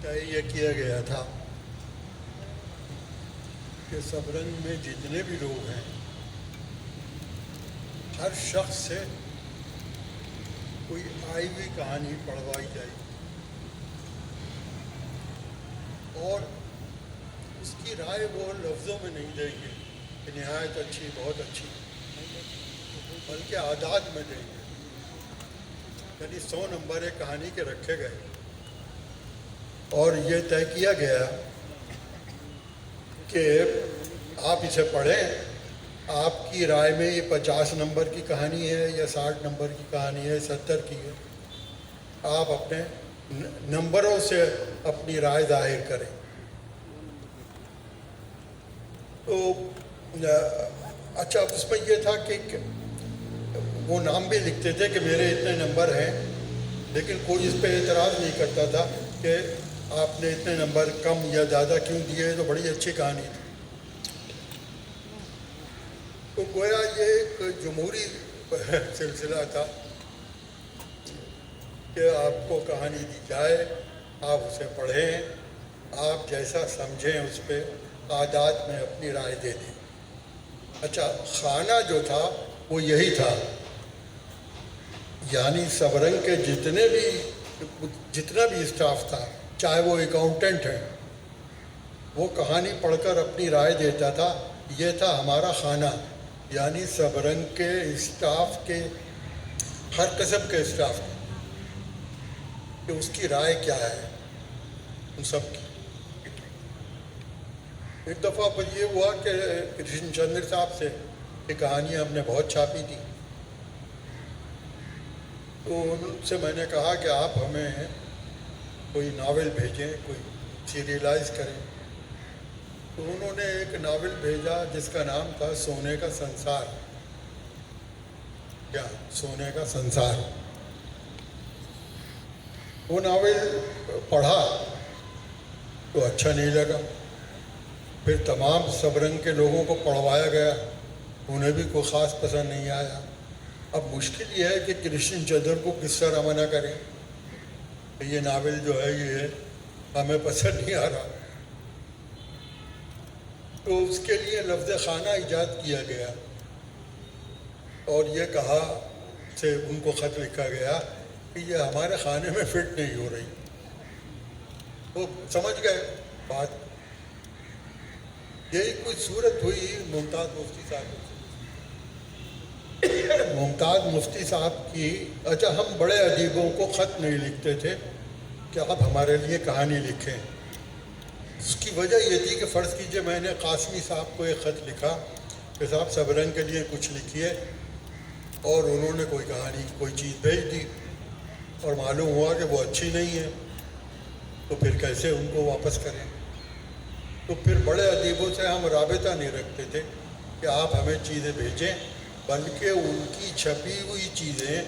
طے یہ کیا گیا تھا کہ سبرنگ میں جتنے بھی لوگ ہیں ہر شخص سے کوئی آئی ہوئی کہانی پڑھوائی جائے اور اس کی رائے وہ لفظوں میں نہیں دیں گے کہ نہایت اچھی، بہت اچھی، بلکہ اعداد میں دیں گے. یعنی 100 نمبر ایک کہانی کے رکھے گئے اور یہ طے کیا گیا کہ آپ اسے پڑھیں، آپ کی رائے میں یہ 50 نمبر کی کہانی ہے یا 60 نمبر کی کہانی ہے، 70 کی ہے، آپ اپنے نمبروں سے اپنی رائے ظاہر کریں. تو اچھا اس میں یہ تھا کہ وہ نام بھی لکھتے تھے کہ میرے اتنے نمبر ہیں، لیکن کوئی اس پہ اعتراض نہیں کرتا تھا کہ آپ نے اتنے نمبر کم یا زیادہ کیوں دیے، تو بڑی اچھی کہانی تھی. تو گویا یہ ایک جمہوری سلسلہ تھا کہ آپ کو کہانی دی جائے، آپ اسے پڑھیں، آپ جیسا سمجھیں اس پہ اعداد میں اپنی رائے دے دیں. اچھا خانہ جو تھا وہ یہی تھا، یعنی سبرنگ کے جتنا بھی اسٹاف تھا، چاہے وہ اکاؤنٹنٹ ہیں، وہ کہانی پڑھ کر اپنی رائے دیتا تھا. یہ تھا ہمارا خانہ، یعنی سبرنگ کے اسٹاف کے ہر قسم کے اسٹاف کہ اس کی رائے کیا ہے ان سب کی. ایک دفعہ پر یہ ہوا کہ کرشن چندر صاحب سے یہ کہانیاں ہم نے بہت چھاپی تھی، تو ان سے میں نے کہا کہ آپ ہمیں کوئی ناول بھیجیں، کوئی سیریلائز کریں. تو انہوں نے ایک ناول بھیجا جس کا نام تھا سونے کا سنسار، کیا سونے کا سنسار. وہ ناول پڑھا تو اچھا نہیں لگا، پھر تمام سبرنگ کے لوگوں کو پڑھوایا گیا، انہیں بھی کوئی خاص پسند نہیں آیا. اب مشکل یہ ہے کہ کرشن چندر کو کس طرح منع کریں کہ یہ ناول جو ہے یہ ہمیں پسند نہیں آ رہا. تو اس کے لیے لفظ خانہ ایجاد کیا گیا اور یہ کہا سے ان کو خط لکھا گیا کہ یہ ہمارے خانے میں فٹ نہیں ہو رہی. وہ سمجھ گئے بات. یہی کوئی صورت ہوئی ممتاز مفتی صاحب ممتاز مفتی صاحب کی. اچھا ہم بڑے ادیبوں کو خط نہیں لکھتے تھے کہ آپ ہمارے لیے کہانی لکھیں. اس کی وجہ یہ تھی کہ فرض کیجئے میں نے قاسمی صاحب کو ایک خط لکھا کہ صاحب سبرنگ کے لیے کچھ لکھیے، اور انہوں نے کوئی کہانی کوئی چیز بھیج دی اور معلوم ہوا کہ وہ اچھی نہیں ہے، تو پھر کیسے ان کو واپس کریں. تو پھر بڑے ادیبوں سے ہم رابطہ نہیں رکھتے تھے کہ آپ ہمیں چیزیں بھیجیں، بلکہ ان کی چھپی ہوئی چیزیں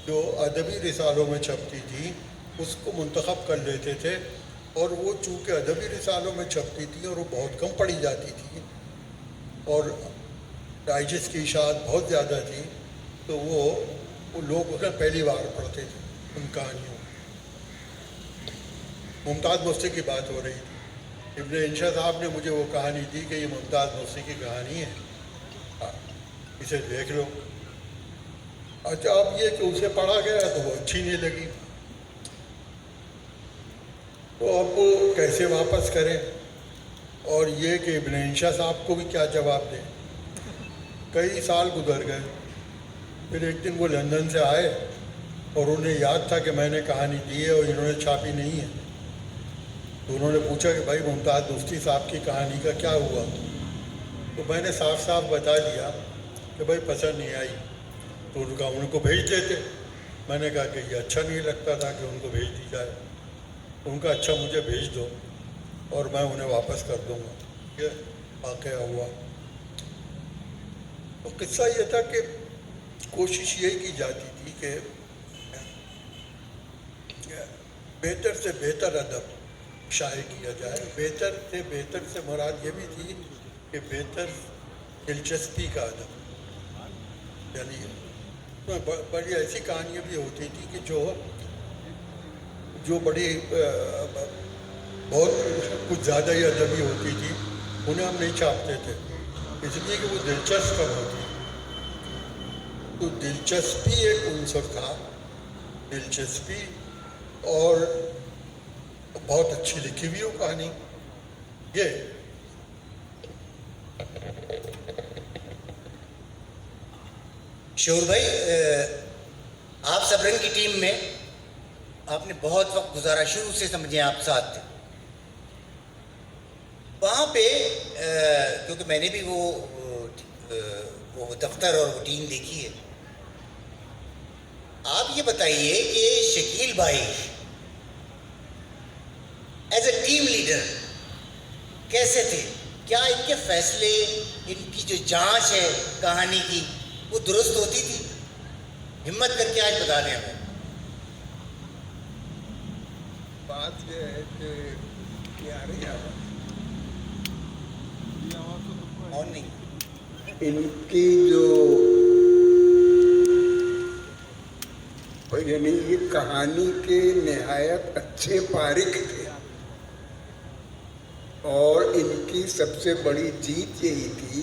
جو ادبی رسالوں میں چھپتی تھیں اس کو منتخب کر لیتے تھے، اور وہ چونکہ ادبی رسالوں میں چھپتی تھی اور وہ بہت کم پڑھی جاتی تھی اور ڈائجسٹ کی اشاعت بہت زیادہ تھی، تو وہ لوگ انہیں پہلی بار پڑھتے تھے ان کہانیوں. ممتاز مفتی کی بات ہو رہی تھی. ابن انشا صاحب نے مجھے وہ کہانی دی کہ یہ ممتاز مفتی کی کہانی ہے، اسے دیکھ لو. اچھا اب یہ کہ اسے پڑھا گیا تو وہ اچھی نہیں لگی، تو اب وہ کیسے واپس کریں، اور یہ کہ ابن انشا صاحب کو بھی کیا جواب دیں. کئی سال گزر گئے. پھر ایک دن وہ لندن سے آئے اور انہیں یاد تھا کہ میں نے کہانی دی ہے اور انہوں نے چھاپی نہیں ہے. تو انہوں نے پوچھا کہ بھائی ممتاز مفتی صاحب کی کہانی کا کیا ہوا. تو میں نے صاف صاف بتا دیا کہ بھائی پسند نہیں آئی. تو ان کا ان کو بھیج دیتے. میں نے کہا کہ یہ اچھا نہیں لگتا تھا کہ ان کو بھیج دی جائے. ان کا اچھا مجھے بھیج دو اور میں انہیں واپس کر دوں گا. یہ واقعہ ہوا. تو قصہ یہ تھا کہ کوشش یہ کی جاتی تھی کہ بہتر سے بہتر ادب شائع کیا جائے. بہتر سے بہتر سے مراد یہ بھی تھی کہ بہتر دلچسپی کا ادب، یعنی بڑی ایسی کہانیاں بھی ہوتی تھی کہ جو بڑی बहुत कुछ ज़्यादा ही अदबी होती थी, उन्हें हम नहीं छापते थे, इसलिए कि वो दिलचस्प कम होती। तो दिलचस्पी एक उनसर था, दिलचस्पी, और बहुत अच्छी लिखी हुई हो कहानी ये। शोर भाई, आप सब रंग की टीम में आपने बहुत वक्त गुजारा, शुरू से समझे आप साथ थे वहाँ पे। क्योंकि मैंने भी वो दफ्तर और वो टीम देखी है। आप ये बताइए कि शकील भाई एज ए टीम लीडर कैसे थे? क्या इनके फैसले, इनकी जो जांच है कहानी की, वो दुरुस्त होती थी? हिम्मत करके आज बता दें हमें। बात यह है कि और नहीं, इनकी जो, यानी ये कहानी के निहायत अच्छे पारिक थे, और इनकी सबसे बड़ी जीत यही थी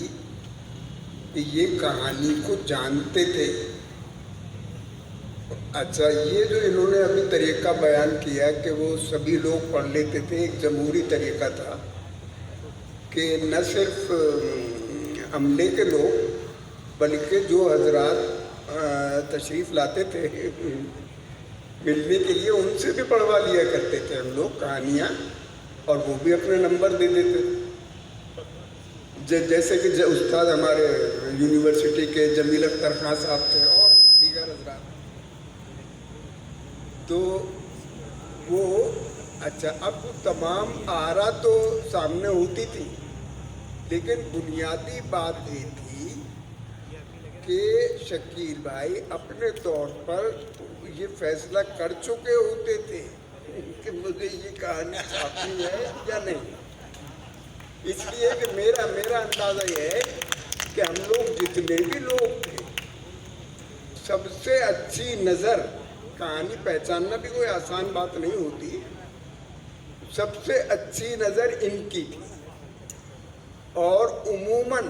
कि ये कहानी को जानते थे। अच्छा, ये जो इन्होंने अभी तरीका बयान किया कि वो सभी लोग पढ़ लेते थे, एक जमहूरी तरीका था कि न सिर्फ अमले के लोग बल्कि जो हजरात तशरीफ़ लाते थे मिलने के लिए, उनसे भी पढ़वा लिया करते थे हम लोग कहानियाँ, और वो भी अपने नंबर दे देते थे। जैसे कि उस्ताद हमारे यूनिवर्सिटी के जमील अख्तर खान साहब थे और दीगर हजरात। तो वो, अच्छा, अब तमाम आरा तो सामने होती थी, लेकिन बुनियादी बात ये थी कि शकील भाई अपने तौर पर ये फैसला कर चुके होते थे कि मुझे ये कहानी छापनी है या नहीं। इसलिए कि मेरा अंदाज़ा ये है कि हम लोग जितने भी लोग थे, सबसे अच्छी नज़र, कहानी पहचानना भी कोई आसान बात नहीं होती, सबसे अच्छी नज़र इनकी थी। और उमूमन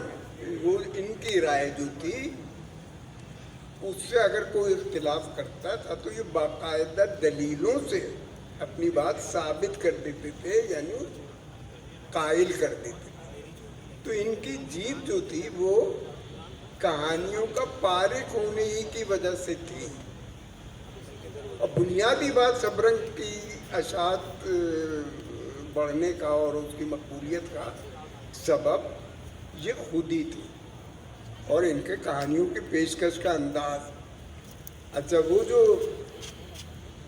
वो इनकी राय जो थी, उससे अगर कोई इख्तिलाफ करता था तो ये बाकायदा दलीलों से अपनी बात साबित कर देते थे, यानी कायल कर देते थे। तो इनकी जीत जो थी वो कहानियों का पारिक होने ही की वजह से थी। और बुनियादी बात सबरंग की अशात बढ़ने का और उसकी मकबूलियत का सबब ये खुद ही थी, और इनके कहानियों की पेशकश का अंदाज। अच्छा, वो जो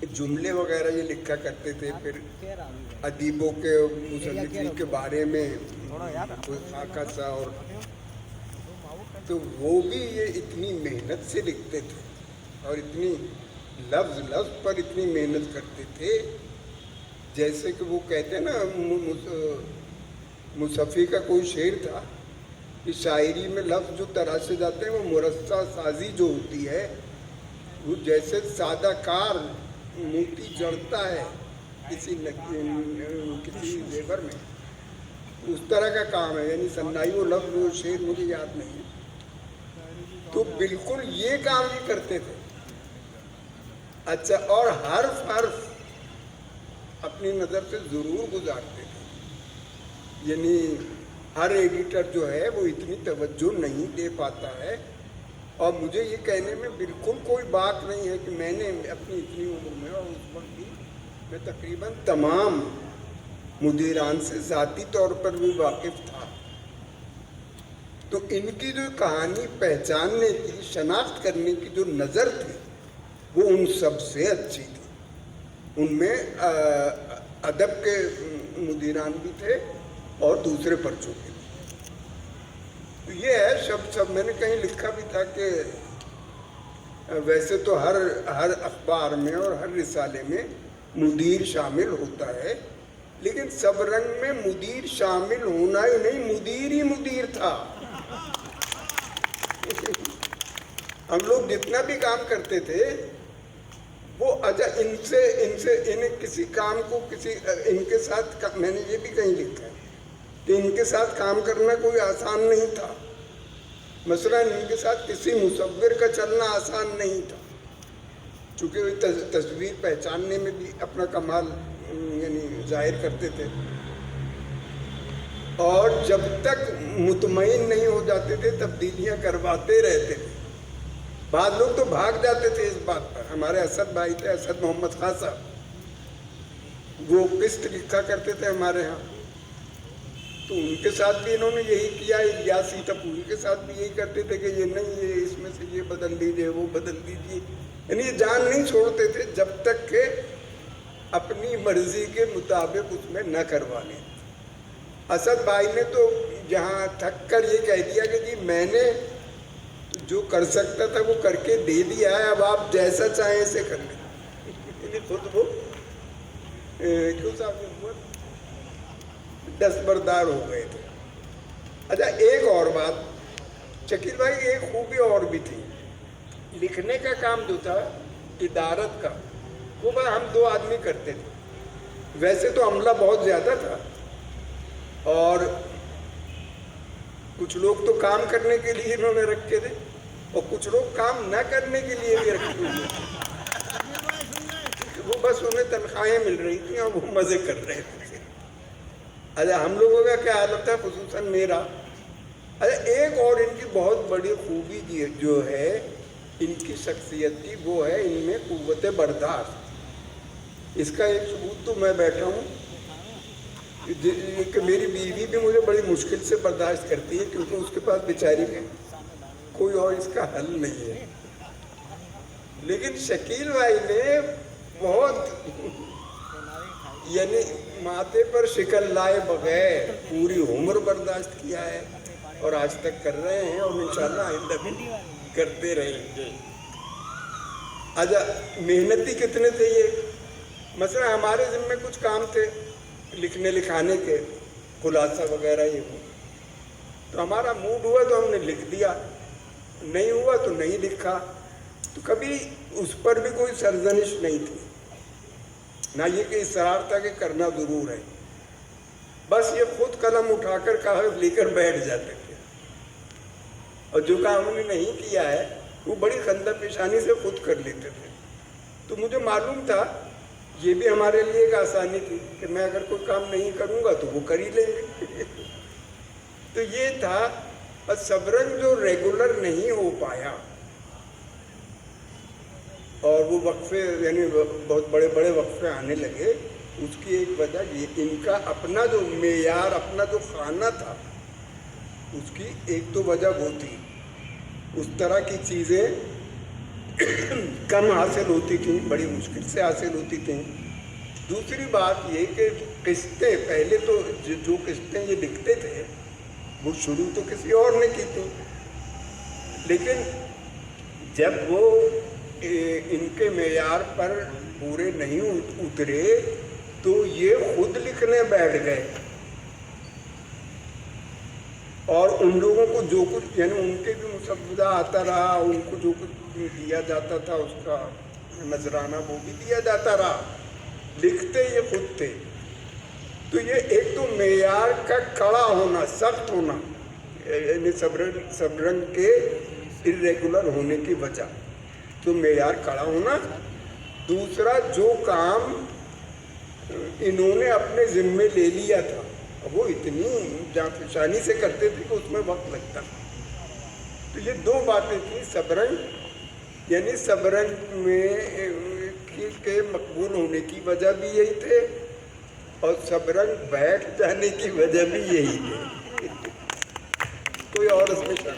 जुमले वगैरह ये लिखा करते थे, फिर अदीबों के मुसन्निफीन के बारे में कोई खाका सा, और तो वो भी ये इतनी मेहनत से लिखते थे और इतनी लफ्ज़ लफ्ज़ पर इतनी मेहनत करते थे। जैसे कि वो कहते हैं ना, मुसफ़ी का कोई शेर था कि शायरी में लफ्ज़ जो तराशे जाते हैं वो मुरस्सा साजी जो होती है, वो जैसे सादा कार मोती जड़ता है किसी जेवर में, उस तरह का काम है। यानी सन्नाई वो लफ्ज़, वो शेर मुझे याद नहीं है। तो बिल्कुल ये काम ही करते थे। अच्छा, और हर्फ अपनी नज़र से ज़रूर गुजारते थे, यानी हर एडिटर जो है वो इतनी तवज्जो नहीं दे पाता है। और मुझे ये कहने में बिल्कुल कोई बात नहीं है कि मैंने अपनी इतनी उम्र में, और उस वक्त भी मैं तकरीबन तमाम मुदीरान से ज़ाती तौर पर भी वाकिफ़ था। तो इनकी जो कहानी पहचानने की, शनाख्त करने की जो नज़र थी, वो उन सब से अच्छी थी। उनमें अदब के मुदीरान भी थे और दूसरे पर्चों के। तो ये है सब मैंने कहीं लिखा भी था कि वैसे तो हर अखबार में और हर रिसाले में मुदीर शामिल होता है, लेकिन सब रंग में मुदीर शामिल होना ही नहीं, मुदीर ही मुदीर था। हम लोग जितना भी काम करते थे वो अच्छा इन्हें किसी काम को इनके साथ मैंने ये भी कहीं लिखा है कि इनके साथ काम करना कोई आसान नहीं था। मसलन इनके साथ किसी मुसव्विर का चलना आसान नहीं था, चूँकि वो तस्वीर पहचानने में भी अपना कमाल यानी जाहिर करते थे, और जब तक मुतमईन नहीं हो जाते थे तब्दीलियाँ करवाते रहते थे। बाद लोग तो भाग जाते थे इस बात पर। हमारे असद भाई थे, असद मोहम्मद खान साहब, वो किस्त लिखा करते थे हमारे यहाँ, तो उनके साथ भी इन्होंने यही किया। इलियासी टपूरी के साथ भी यही करते थे कि ये नहीं, ये इसमें से ये बदल दीजिए, वो बदल दीजिए, यानी ये जान नहीं छोड़ते थे जब तक के अपनी मर्जी के मुताबिक उसमें न करवा लें। असद भाई ने तो जहाँ थक कर ये कह दिया कि जी मैंने जो कर सकता था वो करके दे दिया है, अब आप जैसा चाहें ऐसे कर लें। खुद वो क्यों साहब दस्तबरदार हो गए थे। अच्छा, एक और बात शकील भाई, एक खूबी और भी थी, लिखने का काम जो था इदारत का, वो बस हम 2 आदमी करते थे। वैसे तो अमला बहुत ज़्यादा था, और कुछ लोग तो काम करने के लिए इन्होंने रखे थे, और कुछ लोग काम न करने के लिए भी रखे हुए थे। वो बस उन्हें तनख्वाहें मिल रही थी और वो मज़े कर रहे थे। अच्छा, हम लोगों का क्या हालत था, खुसूसन मेरा। अच्छा, एक और इनकी बहुत बड़ी खूबी जो है इनकी शख्सियत की, वो है इनमें कुव्वत बर्दाश्त। इसका एक सबूत तो मैं बैठा हूँ कि मेरी बीवी भी मुझे बड़ी मुश्किल से बर्दाश्त करती है, क्योंकि उसके पास बेचारी में कोई और इसका हल नहीं है। लेकिन शकील भाई ने बहुत यानी माथे पर शिकल लाए बगैर पूरी उम्र बर्दाश्त किया है, और आज तक कर रहे हैं, और इंशाल्लाह आइंदा भी करते रहेंगे। अच्छा, मेहनती कितने थे ये। मसला हमारे ज़िम्मे कुछ काम थे लिखने लिखाने के, खुलासा वगैरह ये वो, तो हमारा मूड हुआ तो हमने लिख दिया, नहीं हुआ तो नहीं लिखा। तो कभी उस पर भी कोई सरजनिश नहीं थी, ना ये कि इसरार था कि करना ज़रूर है। बस ये खुद कलम उठाकर कागज लेकर बैठ जाते थे, और जो काम हमने नहीं किया है वो बड़ी खंदा पेशानी से खुद कर लेते थे। तो मुझे मालूम था ये भी हमारे लिए एक आसानी थी कि मैं अगर कोई काम नहीं करूँगा तो वो कर ही लेंगे। तो ये था। और सबरंग जो रेगुलर नहीं हो पाया, और वो वक्फे यानी बहुत बड़े बड़े वक्फे आने लगे, उसकी एक वजह ये इनका अपना जो मेयार, अपना जो खाना था, उसकी एक तो वजह वो थी। उस तरह की चीज़ें कम हासिल होती थी, बड़ी मुश्किल से हासिल होती थी। दूसरी बात ये कि किस्तें, पहले तो जो किस्तें ये लिखते थे वो शुरू तो किसी और ने की थी, लेकिन जब वो इनके मेयार पर पूरे नहीं उतरे तो ये खुद लिखने बैठ गए, और उन लोगों को जो कुछ यानी उनके भी मुसव्वदा आता रहा, उनको जो कुछ दिया जाता था उसका नजराना वो भी दिया जाता रहा, लिखते ये खुद थे। तो ये एक तो मेयार का कड़ा होना, सख्त होना, यानी सबरंग के इर्रेगुलर होने की वजह, तो मेयार कड़ा होना। दूसरा, जो काम इन्होंने अपने ज़िम्मे ले लिया था वो इतनी जांफशानी से करते थे कि उसमें वक्त लगता। तो ये 2 बातें थी। सबरंग यानी सबरंग में के मकबूल होने की वजह भी यही थे, और सबरंग बैठ जाने की वजह भी यही थी। कोई और इसमें